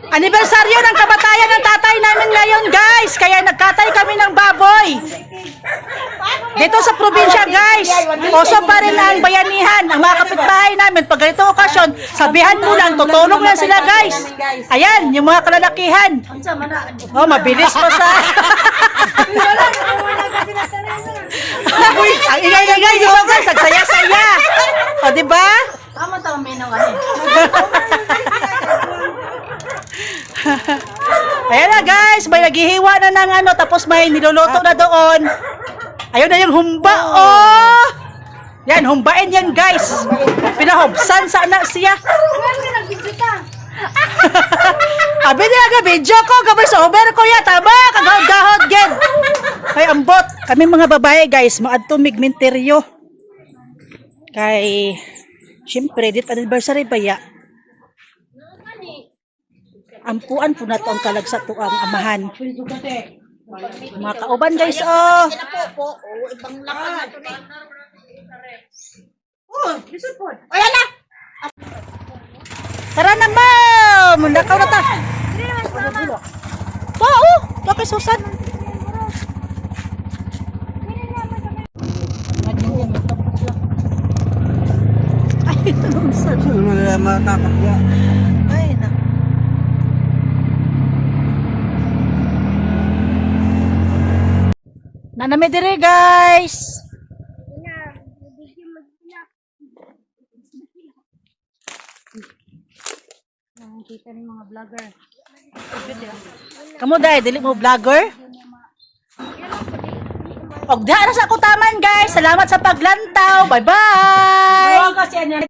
Anibersaryo ng kamatayan ng tatay namin ngayon, guys. Kaya nagkatay kami ng baboy. Dito sa probinsya, guys. Oso pa rin ang bayanihan. Ang mga kapitbahay namin, pag ganito okasyon, sabihan mo lang, tutulong lang sila, guys. Ayan, yung mga kalalakihan. Oh, mabilis pa sa... Ang ingay-ingay dito, guys. Nagsaya-saya. O, diba? Tama tama may nawahin. Ayan na, guys, may naghihiwa na ng ano, tapos may niluluto na doon. Ayun na yung humba, oh! Yan, humbain yan, guys. Pinahubsan sana siya. Abi nila ga video ko, gabay sa over ko ya, tama, kagahod-gahod, gen. Ay, ambot. Kami mga babae, guys, maadto migmenteryo. Kay, syempre, dit anniversary ba ya? Ampuan po na to ang kalagsa to ang amahan. Mga kauban, guys, oh. Ibang lakan na to na. Oh, listen po. Ayan na. Tara na, ma'am. Nakaw na ta. Oo, tapos susan. Ay, ito nung saan. Matakapya. Ay, na. Nanami dire, guys. Nakikita ng mga vlogger. Kamu dahil, dili mo vlogger? Og dahil sa ako taman, guys. Salamat sa paglantaw. Bye-bye!